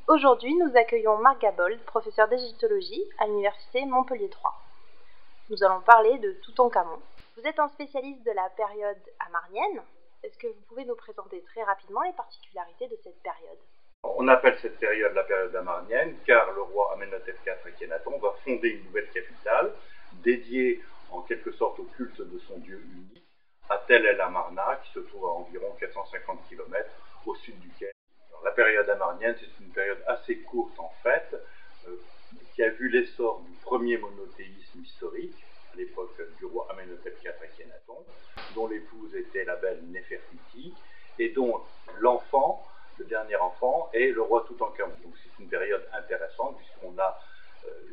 Aujourd'hui, nous accueillons Marc Gabold, professeur d'égyptologie à l'université Montpellier 3. Nous allons parler de Toutankhamon. Vous êtes un spécialiste de la période amarnienne. Est-ce que vous pouvez nous présenter très rapidement les particularités de cette période? On appelle cette période la période amarnienne car le roi Amenhotep IV Akhenaton va fonder une nouvelle capitale dédiée en quelque sorte au culte de son dieu unique, à Tel El Amarna, qui se trouve à environ 450 km au sud du Caire. La période amarnienne, c'est une période assez courte en fait, qui a vu l'essor du premier monothéisme historique, à l'époque du roi Amenhotep IV Akhenaton, dont l'épouse était la belle Néfertiti, et dont l'enfant, le dernier enfant, est le roi Toutankhamon. Donc c'est une période intéressante, puisqu'on a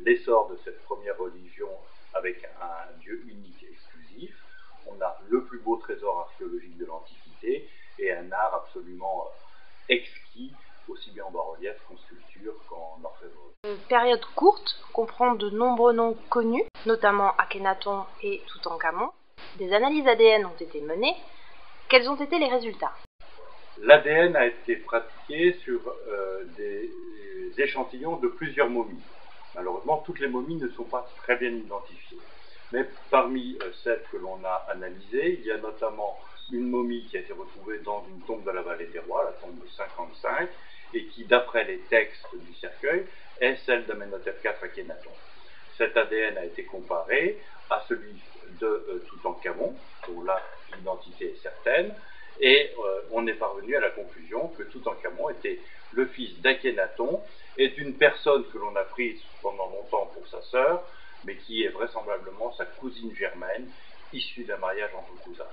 l'essor de cette première religion avec un dieu unique exclusif. On a le plus beau trésor archéologique de l'Antiquité et un art absolument exquis, aussi bien en bas-relief qu'en sculpture qu'en orfèvrerie. Période courte comprend de nombreux noms connus, notamment Akhenaton et Toutankhamon. Des analyses ADN ont été menées. Quels ont été les résultats? L'ADN a été pratiqué sur des échantillons de plusieurs momies. Malheureusement, toutes les momies ne sont pas très bien identifiées. Mais parmi celles que l'on a analysées, il y a notamment une momie qui a été retrouvée dans une tombe de la vallée des rois, la tombe 55, et qui, d'après les textes du cercueil, est celle d'Amenhotep IV Akhenaton. Cet ADN a été comparé à celui de Toutankhamon, dont là l'identité est certaine, et on est parvenu à la conclusion que Toutankhamon était le fils d'Akhenaton et d'une personne que l'on a prise pendant longtemps pour sa sœur, mais qui est vraisemblablement sa cousine germaine, issue d'un mariage entre cousins.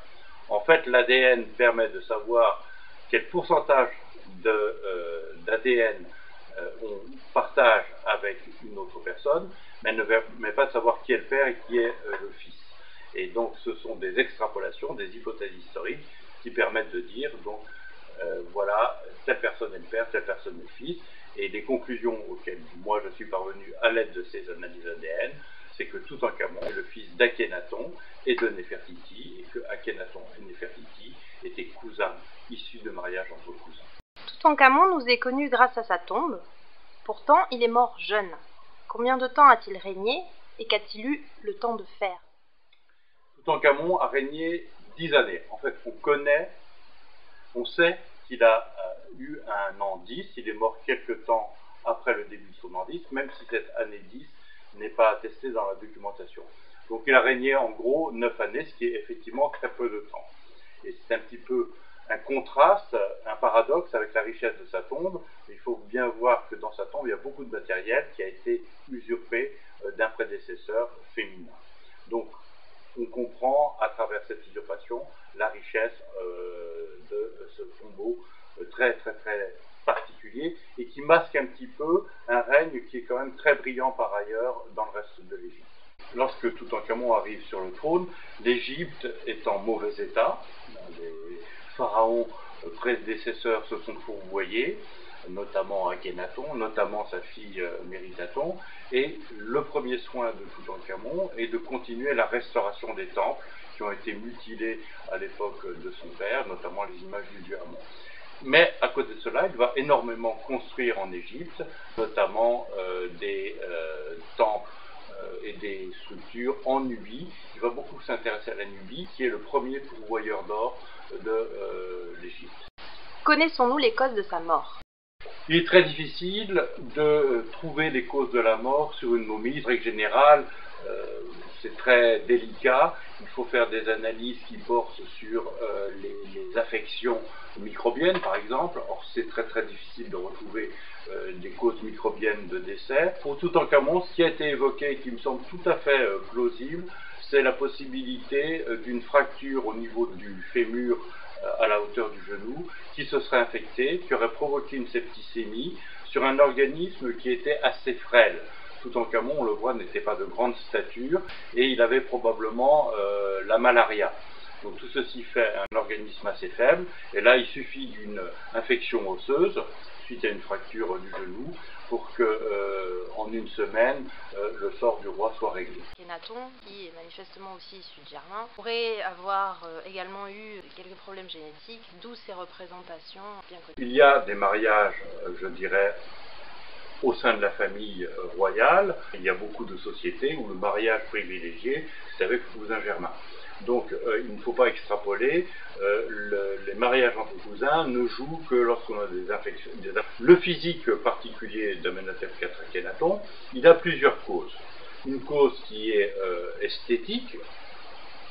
En fait, l'ADN permet de savoir quel pourcentage d'ADN on partage avec une autre personne, mais ne permet pas de savoir qui est le père et qui est le fils. Et donc ce sont des extrapolations, des hypothèses historiques qui permettent de dire, donc voilà, telle personne est le père, telle personne est le fils, et les conclusions auxquelles moi je suis parvenu à l'aide de ces analyses ADN, c'est que Toutankhamon est le fils d'Akhenaton et de Néfertiti, et que Akhenaton et Néfertiti étaient cousins issus de mariage entre cousins. Toutankhamon nous est connu grâce à sa tombe. Pourtant, il est mort jeune. Combien de temps a-t-il régné et qu'a-t-il eu le temps de faire? Toutankhamon a régné 10 années. En fait, on sait qu'il a eu un an 10, il est mort quelque temps après le début de son an 10, même si cette année 10 n'est pas attestée dans la documentation. Donc il a régné en gros 9 années, ce qui est effectivement très peu de temps. Et c'est un petit peu un contraste, un paradoxe avec la richesse de sa tombe. Il faut bien voir que dans sa tombe, il y a beaucoup de matériel qui a été usurpé d'un prédécesseur féminin. Donc on comprend à travers cette usurpation la richesse de ce tombeau très particulier et qui masque un petit peu un règne qui est quand même très brillant par ailleurs dans le reste de l'Égypte. Lorsque Toutankhamon arrive sur le trône, l'Égypte est en mauvais état. Les pharaons prédécesseurs se sont fourvoyés, notamment Akhenaton, notamment sa fille Mérithaton, et le premier soin de Toutankhamon est de continuer la restauration des temples qui ont été mutilés à l'époque de son père, notamment les images du dieu Amon. Mais à côté de cela, il va énormément construire en Égypte, notamment des temples et des structures en Nubie. Il va beaucoup s'intéresser à la Nubie, qui est le premier pourvoyeur d'or de l'Égypte. Connaissons-nous les causes de sa mort? Il est très difficile de trouver les causes de la mort sur une momie. En règle générale, c'est très délicat. Il faut faire des analyses qui portent sur les affections microbiennes, par exemple. Or, c'est très difficile de retrouver des causes microbiennes de décès. Pour Toutankhamon, ce qui a été évoqué et qui me semble tout à fait plausible, c'est la possibilité d'une fracture au niveau du fémur à la hauteur du genou, qui se serait infecté, qui aurait provoqué une septicémie sur un organisme qui était assez frêle. Toutankhamon, on le voit, n'était pas de grande stature et il avait probablement la malaria. Donc tout ceci fait un organisme assez faible, et là il suffit d'une infection osseuse, suite à une fracture du genou, pour que en une semaine, le sort du roi soit réglé. Akhenaton, qui est manifestement aussi issu de Germain, pourrait avoir également eu quelques problèmes génétiques, d'où ces représentations bien connues. Il y a des mariages, je dirais, Au sein de la famille royale, il y a beaucoup de sociétés où le mariage privilégié, c'est avec le cousin germain. Donc il ne faut pas extrapoler, les mariages entre cousins ne jouent que lorsqu'on a des infections. Le physique particulier d'Amenhotep IV Akhenaton, il a plusieurs causes. Une cause qui est esthétique.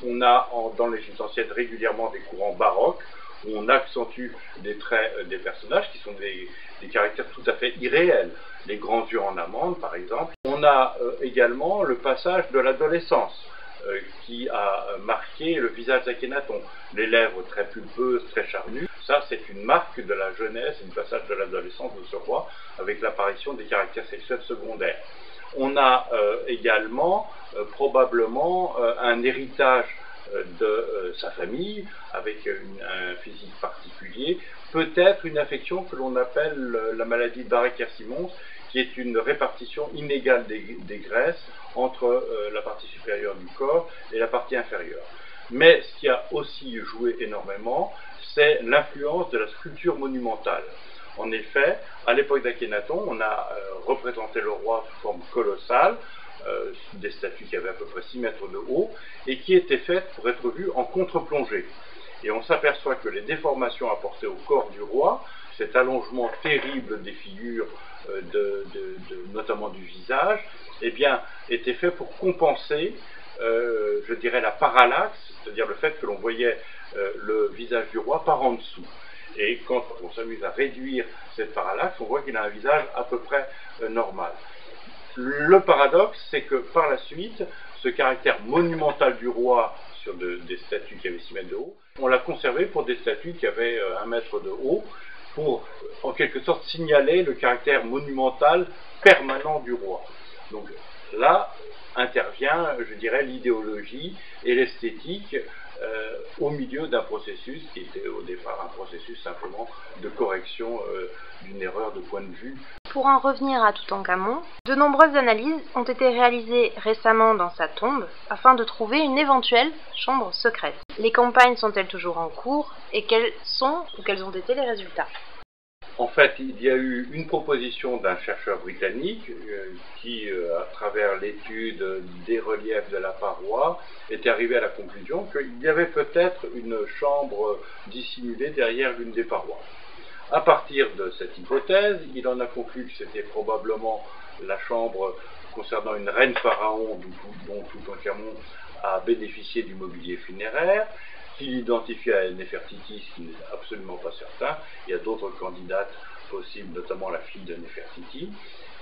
On a dans l'Égypte ancienne régulièrement des courants baroques où on accentue des traits des personnages qui sont des caractères tout à fait irréels. Les grands yeux en amande, par exemple. On a également le passage de l'adolescence qui a marqué le visage d'Akhenaton. Les lèvres très pulpeuses, très charnues. Ça, c'est une marque de la jeunesse, un passage de l'adolescence de ce roi, avec l'apparition des caractères sexuels secondaires. On a également probablement un héritage de sa famille, avec un physique particulier, peut-être une affection que l'on appelle la maladie de Barré-Kersimons, qui est une répartition inégale des graisses entre la partie supérieure du corps et la partie inférieure. Mais ce qui a aussi joué énormément, c'est l'influence de la sculpture monumentale. En effet, à l'époque d'Akhenaton, on a représenté le roi sous forme colossale, des statues qui avaient à peu près 6 mètres de haut, et qui étaient faites pour être vues en contre-plongée. Et on s'aperçoit que les déformations apportées au corps du roi, cet allongement terrible des figures, notamment du visage, eh bien, étaient faits pour compenser, je dirais, la parallaxe, c'est-à-dire le fait que l'on voyait le visage du roi par en dessous. Et quand on s'amuse à réduire cette parallaxe, on voit qu'il a un visage à peu près normal. Le paradoxe, c'est que par la suite, ce caractère monumental du roi sur des statues qui avaient 6 mètres de haut, on l'a conservé pour des statues qui avaient 1 mètre de haut, pour en quelque sorte signaler le caractère monumental permanent du roi. Donc là intervient, je dirais, l'idéologie et l'esthétique au milieu d'un processus qui était au départ un processus simplement de correction d'une erreur de point de vue. Pour en revenir à Toutankhamon, de nombreuses analyses ont été réalisées récemment dans sa tombe afin de trouver une éventuelle chambre secrète. Les campagnes sont-elles toujours en cours et quels ont été les résultats? En fait, il y a eu une proposition d'un chercheur britannique qui, à travers l'étude des reliefs de la paroi, est arrivé à la conclusion qu'il y avait peut-être une chambre dissimulée derrière l'une des parois. À partir de cette hypothèse, il en a conclu que c'était probablement la chambre concernant une reine pharaon dont Toutankhamon a bénéficié du mobilier funéraire, qu'il identifie à Néfertiti, ce qui n'est absolument pas certain. Il y a d'autres candidates possibles, notamment la fille de Néfertiti.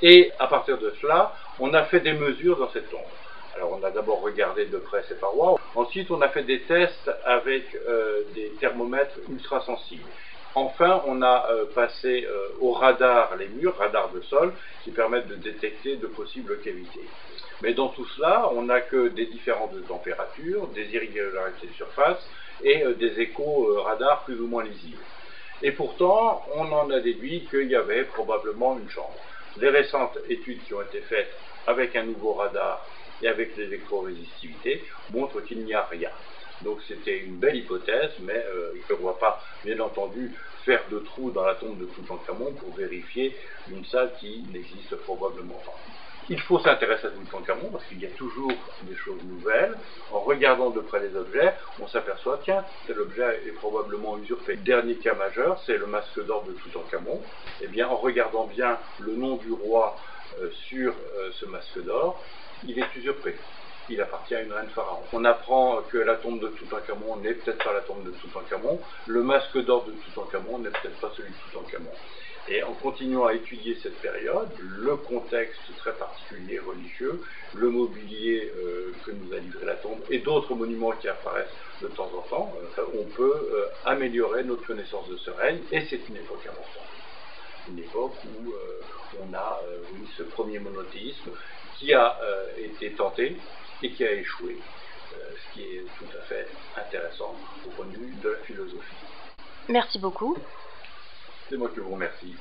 Et à partir de cela, on a fait des mesures dans cette tombe. Alors on a d'abord regardé de près ces parois, ensuite on a fait des tests avec des thermomètres ultrasensibles. Enfin, on a passé au radar les murs, radar de sol, qui permettent de détecter de possibles cavités. Mais dans tout cela, on n'a que des différences de température, des irrégularités de surface et des échos radars plus ou moins lisibles. Et pourtant, on en a déduit qu'il y avait probablement une chambre. Les récentes études qui ont été faites avec un nouveau radar et avec l'électrorésistivité montrent qu'il n'y a rien. Donc c'était une belle hypothèse, mais je ne vois pas, bien entendu, faire de trous dans la tombe de Toutankhamon pour vérifier une salle qui n'existe probablement pas. Il faut s'intéresser à Toutankhamon parce qu'il y a toujours des choses nouvelles. En regardant de près les objets, on s'aperçoit, tiens, tel objet est probablement usurpé. Le dernier cas majeur, c'est le masque d'or de Toutankhamon. Eh bien, en regardant bien le nom du roi sur ce masque d'or, il est usurpé. Il appartient à une reine pharaon. On apprend que la tombe de Toutankhamon n'est peut-être pas la tombe de Toutankhamon, le masque d'or de Toutankhamon n'est peut-être pas celui de Toutankhamon. Et en continuant à étudier cette période, le contexte très particulier religieux, le mobilier que nous a livré la tombe et d'autres monuments qui apparaissent de temps en temps, on peut améliorer notre connaissance de ce règne, et c'est une époque importante. Une époque où on a ce premier monothéisme qui a été tenté et qui a échoué, ce qui est tout à fait intéressant au point de vue de la philosophie. Merci beaucoup. C'est moi qui vous remercie.